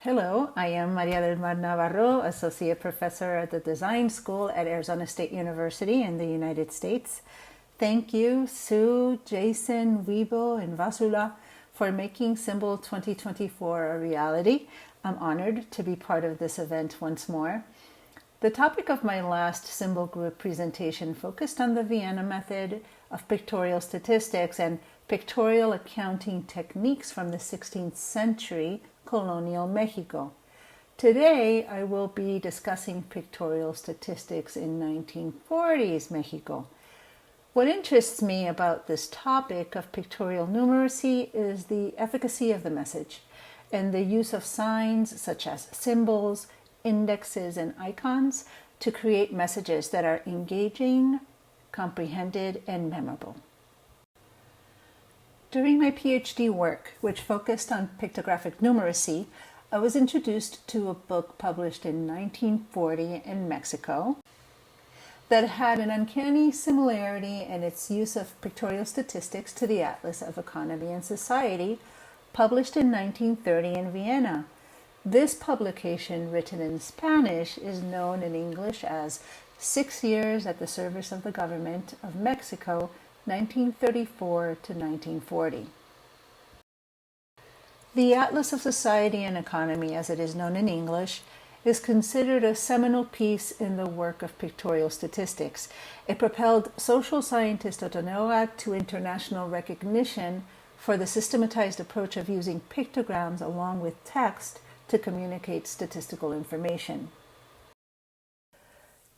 Hello, I am María del Mar Navarro, Associate Professor at the Design School at Arizona State University in the United States. Thank you, Sue, Jason, Weibo, and Vasula for making Symbol 2024 a reality. I'm honored to be part of this event once more. The topic of my last symbol group presentation focused on the Vienna method of pictorial statistics and pictorial accounting techniques from the 16th century colonial Mexico. Today, I will be discussing pictorial statistics in 1940s Mexico. What interests me about this topic of pictorial numeracy is the efficacy of the message and the use of signs such as symbols, indexes, and icons to create messages that are engaging, comprehended, and memorable. During my Ph.D. work, which focused on pictographic numeracy, I was introduced to a book published in 1940 in Mexico that had an uncanny similarity in its use of pictorial statistics to the Atlas of Economy and Society, published in 1930 in Vienna. This publication, written in Spanish, is known in English as 6 Years at the Service of the Government of Mexico, 1934 to 1940. The Atlas of Society and Economy, as it is known in English, is considered a seminal piece in the work of pictorial statistics. It propelled social scientist Otto and Marie Neurath to international recognition for the systematized approach of using pictograms along with text to communicate statistical information.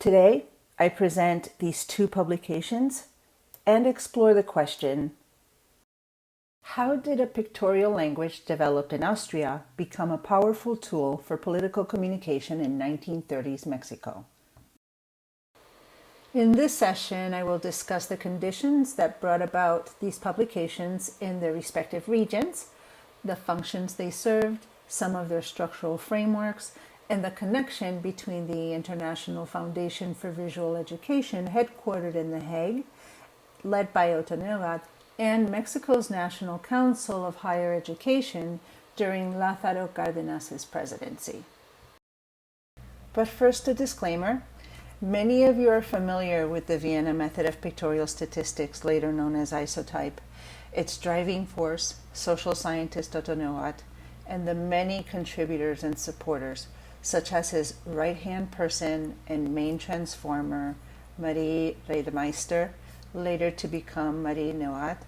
Today, I present these two publications and explore the question, how did a pictorial language developed in Austria become a powerful tool for political communication in 1930s Mexico? In this session, I will discuss the conditions that brought about these publications in their respective regions, the functions they served, some of their structural frameworks, and the connection between the International Foundation for Visual Education, headquartered in The Hague, led by Otto and Marie Neurath, and Mexico's National Council of Higher Education during Lázaro Cárdenas' presidency. But first, a disclaimer. Many of you are familiar with the Vienna method of pictorial statistics, later known as Isotype, its driving force, social scientist Otto and Marie Neurath, and the many contributors and supporters, such as his right-hand person and main transformer, Marie Reidemeister, later to become Marie Neurath,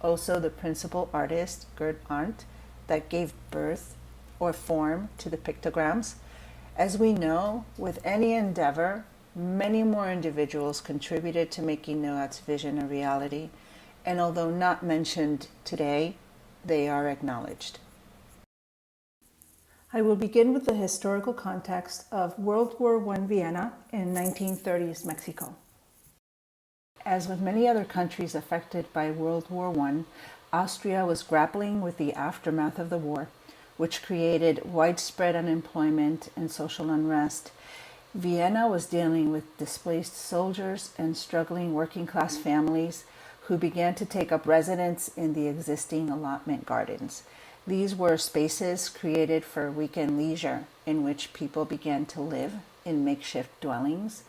also the principal artist, Gerd Arndt, that gave birth or form to the pictograms. As we know, with any endeavor, many more individuals contributed to making Neurath's vision a reality, and although not mentioned today, they are acknowledged. I will begin with the historical context of World War I Vienna in 1930s Mexico. As with many other countries affected by World War I, Austria was grappling with the aftermath of the war, which created widespread unemployment and social unrest. Vienna was dealing with displaced soldiers and struggling working-class families who began to take up residence in the existing allotment gardens. These were spaces created for weekend leisure in which people began to live in makeshift dwellings.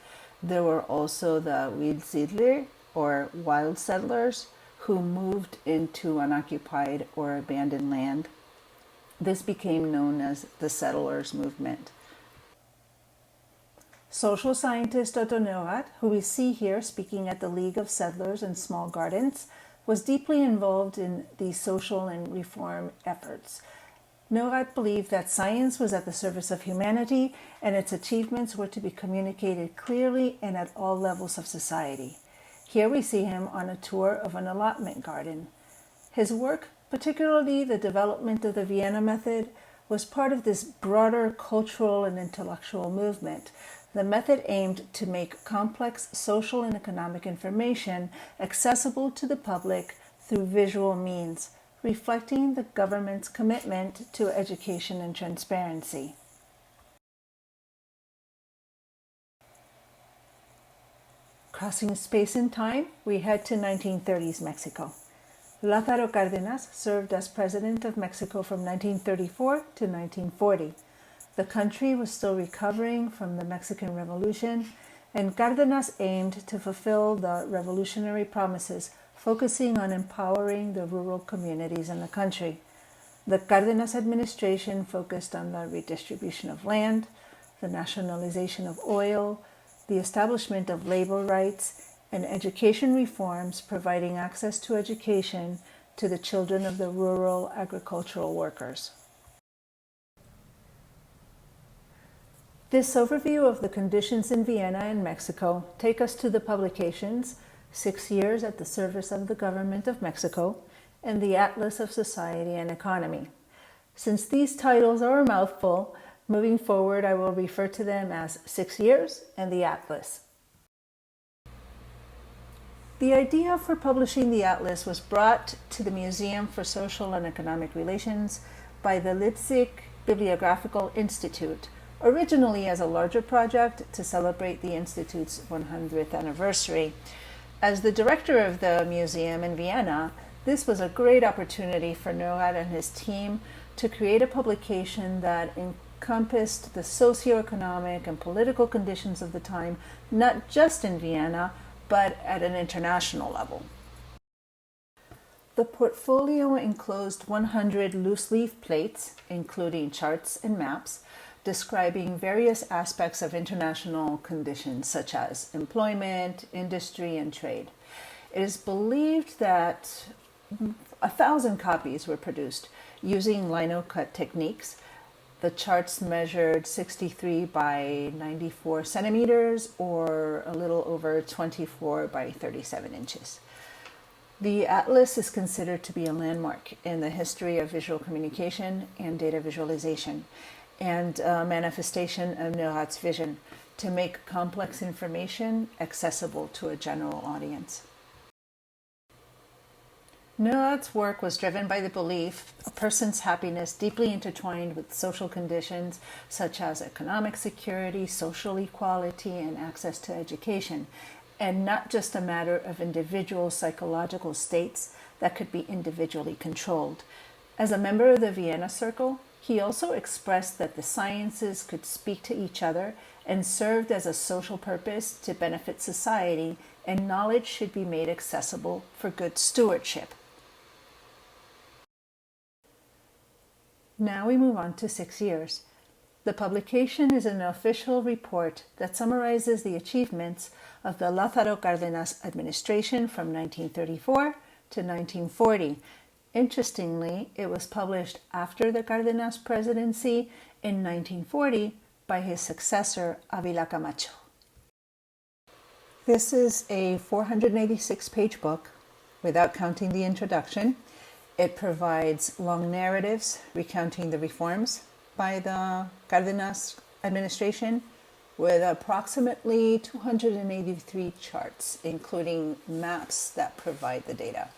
There were also the Wildsiedler, or wild settlers, who moved into unoccupied or abandoned land. This became known as the settlers' movement. Social scientist Otto and Marie Neurath, who we see here speaking at the League of Settlers and Small Gardens, was deeply involved in these social and reform efforts. Neurath believed that science was at the service of humanity and its achievements were to be communicated clearly and at all levels of society. Here we see him on a tour of an allotment garden. His work, particularly the development of the Vienna method, was part of this broader cultural and intellectual movement. The method aimed to make complex social and economic information accessible to the public through visual means, reflecting the government's commitment to education and transparency. Crossing space and time, we head to 1930s Mexico. Lázaro Cárdenas served as president of Mexico from 1934 to 1940. The country was still recovering from the Mexican Revolution, and Cárdenas aimed to fulfill the revolutionary promises, focusing on empowering the rural communities in the country. The Cárdenas administration focused on the redistribution of land, the nationalization of oil, the establishment of labor rights, and education reforms providing access to education to the children of the rural agricultural workers. This overview of the conditions in Vienna and Mexico take us to the publications 6 years at the service of the government of Mexico and the Atlas of Society and Economy. Since these titles are a mouthful, moving forward I will refer to them as 6 years and the Atlas. The idea for publishing the Atlas was brought to the Museum for Social and Economic Relations by the Leipzig Bibliographical Institute, originally as a larger project to celebrate the Institute's 100th anniversary. As the director of the museum in Vienna, this was a great opportunity for Neurath and his team to create a publication that encompassed the socioeconomic and political conditions of the time, not just in Vienna, but at an international level. The portfolio enclosed 100 loose-leaf plates, including charts and maps, describing various aspects of international conditions such as employment, industry, and trade. It is believed that 1,000 copies were produced using lino-cut techniques. The charts measured 63 by 94 centimeters or a little over 24 by 37 inches. The Atlas is considered to be a landmark in the history of visual communication and data visualization, and a manifestation of Neurath's vision to make complex information accessible to a general audience. Neurath's work was driven by the belief a person's happiness deeply intertwined with social conditions such as economic security, social equality, and access to education, and not just a matter of individual psychological states that could be individually controlled. As a member of the Vienna Circle, he also expressed that the sciences could speak to each other and served as a social purpose to benefit society, and knowledge should be made accessible for good stewardship. Now we move on to 6 years. The publication is an official report that summarizes the achievements of the Lázaro Cárdenas administration from 1934 to 1940. Interestingly, it was published after the Cárdenas presidency in 1940 by his successor, Ávila Camacho. This is a 486-page book, without counting the introduction. It provides long narratives recounting the reforms by the Cárdenas administration, with approximately 283 charts, including maps that provide the data.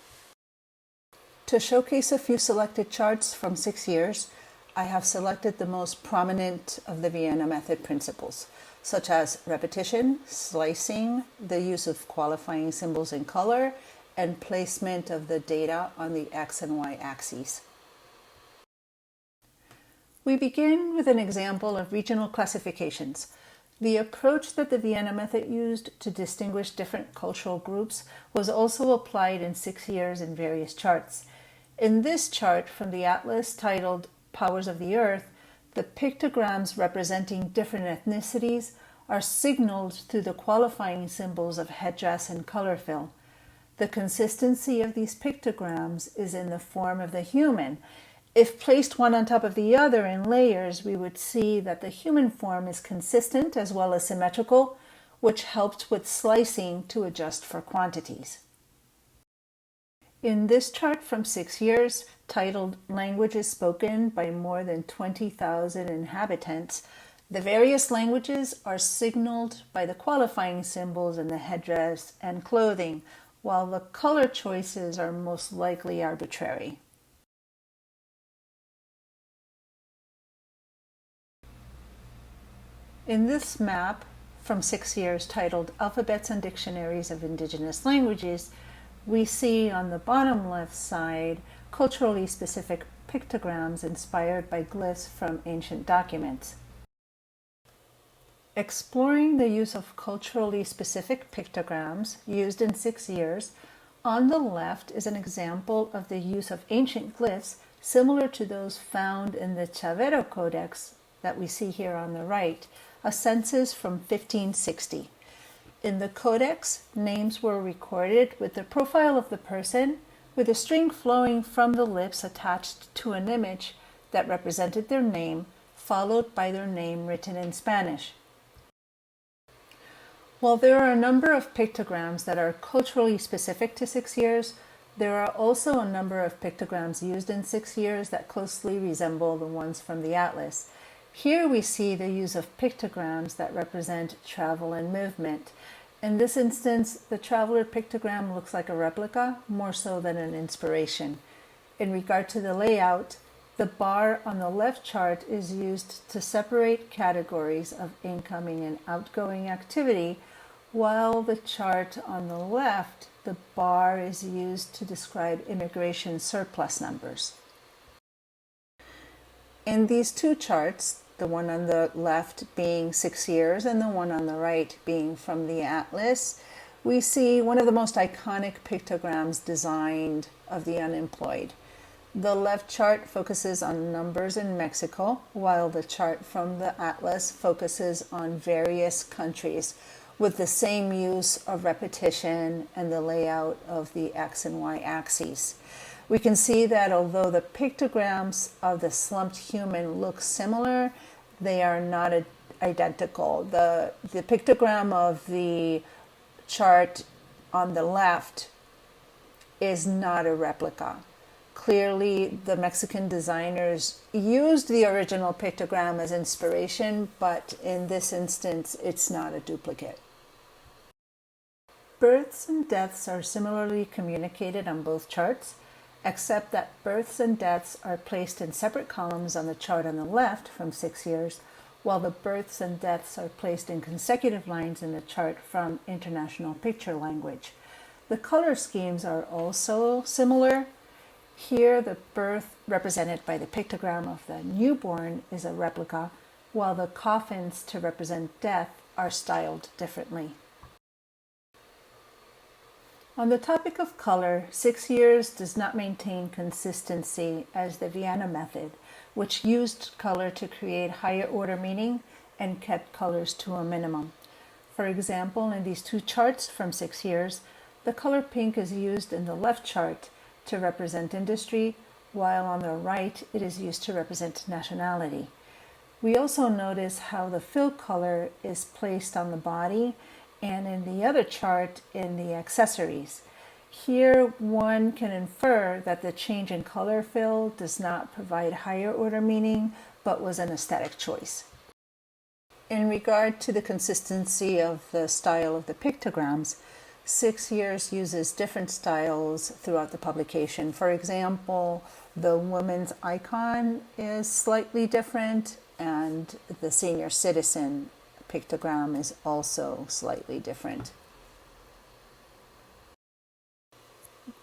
To showcase a few selected charts from 6 years, I have selected the most prominent of the Vienna method principles, such as repetition, slicing, the use of qualifying symbols in color, and placement of the data on the X and Y axes. We begin with an example of regional classifications. The approach that the Vienna method used to distinguish different cultural groups was also applied in 6 years in various charts. In this chart from the Atlas titled Powers of the Earth, the pictograms representing different ethnicities are signaled through the qualifying symbols of headdress and color fill. The consistency of these pictograms is in the form of the human. If placed one on top of the other in layers, we would see that the human form is consistent as well as symmetrical, which helped with slicing to adjust for quantities. In this chart from 6 years, titled Languages Spoken by More than 20,000 Inhabitants, the various languages are signaled by the qualifying symbols in the headdress and clothing, while the color choices are most likely arbitrary. In this map from 6 years titled Alphabets and Dictionaries of Indigenous Languages, we see on the bottom left side culturally specific pictograms inspired by glyphs from ancient documents. Exploring the use of culturally specific pictograms used in 6 years, on the left is an example of the use of ancient glyphs similar to those found in the Chavero Codex that we see here on the right, a census from 1560. In the codex, names were recorded with the profile of the person, with a string flowing from the lips attached to an image that represented their name, followed by their name written in Spanish. While there are a number of pictograms that are culturally specific to 6 years, there are also a number of pictograms used in 6 years that closely resemble the ones from the atlas. Here we see the use of pictograms that represent travel and movement. In this instance, the traveler pictogram looks like a replica, more so than an inspiration. In regard to the layout, the bar on the left chart is used to separate categories of incoming and outgoing activity, while the chart on the left, the bar is used to describe immigration surplus numbers. In these two charts, the one on the left being 6 years and the one on the right being from the atlas, we see one of the most iconic pictograms designed of the unemployed. The left chart focuses on numbers in Mexico, while the chart from the atlas focuses on various countries, with the same use of repetition and the layout of the X and Y axes. We can see that although the pictograms of the slumped human look similar, they are not identical. The pictogram of the chart on the left is not a replica. Clearly, the Mexican designers used the original pictogram as inspiration, but in this instance, it's not a duplicate. Births and deaths are similarly communicated on both charts, except that births and deaths are placed in separate columns on the chart on the left from 6 years, while the births and deaths are placed in consecutive lines in the chart from International Picture Language. The color schemes are also similar. Here, the birth represented by the pictogram of the newborn is a replica, while the coffins to represent death are styled differently. On the topic of color, 6 years does not maintain consistency as the Vienna method, which used color to create higher order meaning and kept colors to a minimum. For example, in these two charts from 6 years, the color pink is used in the left chart to represent industry, while on the right it is used to represent nationality. We also notice how the fill color is placed on the body and in the other chart in the accessories. Here one can infer that the change in color fill does not provide higher order meaning, but was an aesthetic choice. In regard to the consistency of the style of the pictograms, 6 years uses different styles throughout the publication. For example, the woman's icon is slightly different, and the senior citizen pictogram is also slightly different.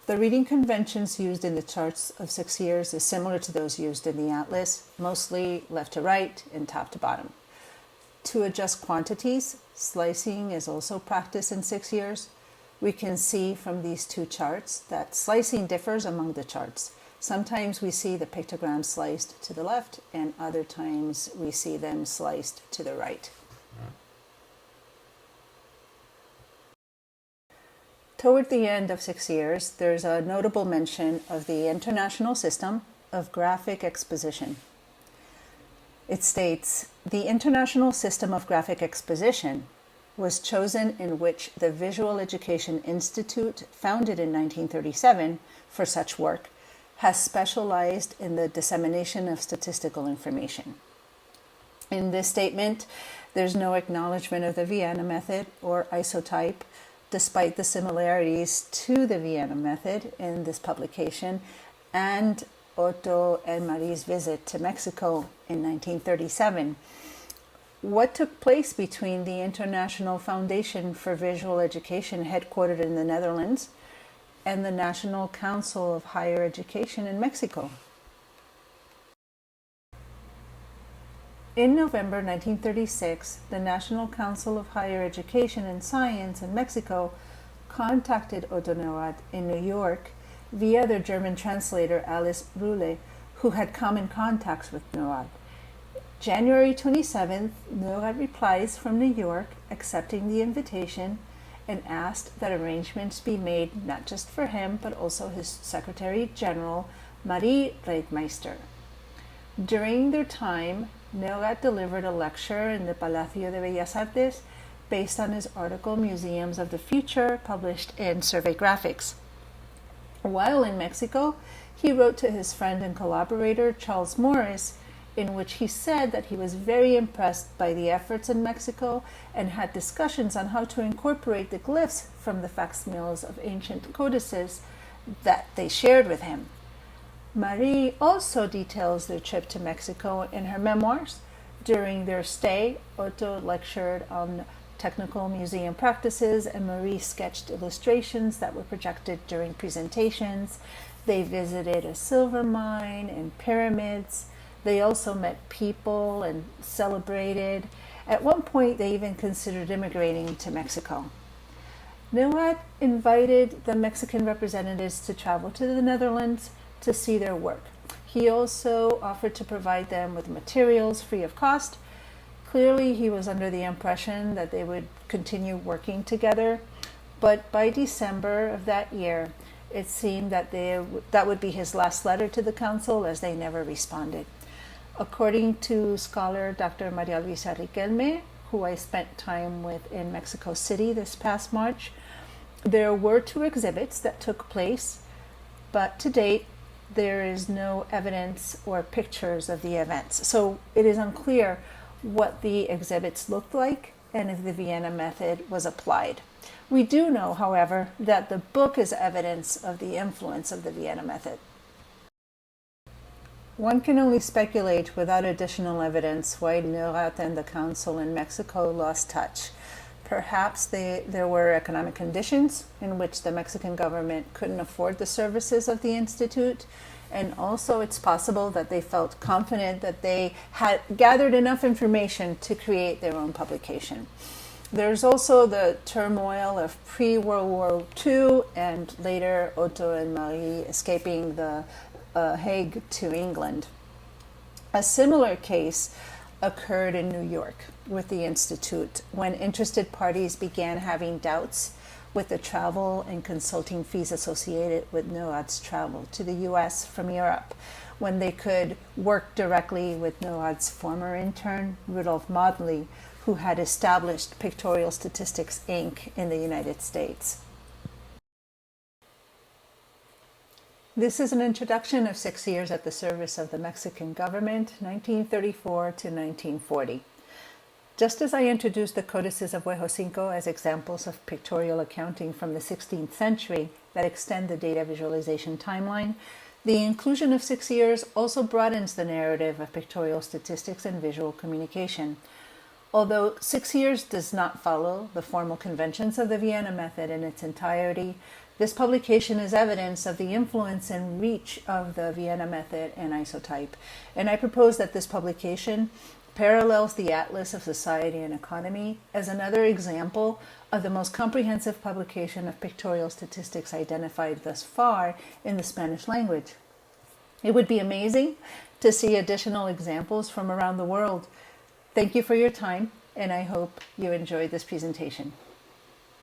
The reading conventions used in the charts of 6 years is similar to those used in the atlas, mostly left to right and top to bottom. To adjust quantities, slicing is also practiced in 6 years. We can see from these two charts that slicing differs among the charts. Sometimes we see the pictograms sliced to the left, and other times we see them sliced to the right. Toward the end of 6 years, there's a notable mention of the International System of Graphic Exposition. It states, "The International System of Graphic Exposition was chosen in which the Visual Education Institute, founded in 1937 for such work, has specialized in the dissemination of statistical information." In this statement, there's no acknowledgement of the Vienna method or Isotype, despite the similarities to the Vienna method in this publication and Otto and Marie's visit to Mexico in 1937. What took place between the International Foundation for Visual Education, headquartered in the Netherlands, and the National Council of Higher Education in Mexico. In November 1936, the National Council of Higher Education and Science in Mexico contacted Otto and Neurath in New York via their German translator Alice Rühle, who had come in contact with Neurath. January 27th, Neurath replies from New York accepting the invitation and asked that arrangements be made not just for him but also his Secretary General, Marie Reitmeister. During their time, Neurath delivered a lecture in the Palacio de Bellas Artes based on his article Museums of the Future, published in Survey Graphics. While in Mexico, he wrote to his friend and collaborator Charles Morris, in which he said that he was very impressed by the efforts in Mexico and had discussions on how to incorporate the glyphs from the facsimiles of ancient codices that they shared with him. Marie also details their trip to Mexico in her memoirs. During their stay, Otto lectured on technical museum practices and Marie sketched illustrations that were projected during presentations. They visited a silver mine and pyramids. They also met people and celebrated. At one point, they even considered immigrating to Mexico. Neurath invited the Mexican representatives to travel to the Netherlands to see their work. He also offered to provide them with materials free of cost. Clearly, he was under the impression that they would continue working together, but by December of that year, it seemed that that would be his last letter to the council, as they never responded. According to scholar Dr. Maria Luisa Riquelme, who I spent time with in Mexico City this past March, there were 2 exhibits that took place, but to date, there is no evidence or pictures of the events. So it is unclear what the exhibits looked like and if the Vienna method was applied. We do know, however, that the book is evidence of the influence of the Vienna method. One can only speculate without additional evidence why Neurath and the council in Mexico lost touch. Perhaps there were economic conditions in which the Mexican government couldn't afford the services of the Institute, and also it's possible that they felt confident that they had gathered enough information to create their own publication. There's also the turmoil of pre-World War II and later Otto and Marie escaping the Hague to England. A similar case occurred in New York with the Institute when interested parties began having doubts with the travel and consulting fees associated with Neurath's travel to the US from Europe, when they could work directly with Neurath's former intern, Rudolf Modley, who had established Pictorial Statistics, Inc. in the United States. This is an introduction of 6 years at the service of the Mexican government, 1934 to 1940. Just as I introduced the codices of Huejocinco as examples of pictorial accounting from the 16th century that extend the data visualization timeline, the inclusion of 6 years also broadens the narrative of pictorial statistics and visual communication. Although 6 years does not follow the formal conventions of the Vienna method in its entirety, this publication is evidence of the influence and reach of the Vienna method and Isotype, and I propose that this publication parallels the Atlas of Society and Economy as another example of the most comprehensive publication of pictorial statistics identified thus far in the Spanish language. It would be amazing to see additional examples from around the world. Thank you for your time, and I hope you enjoyed this presentation.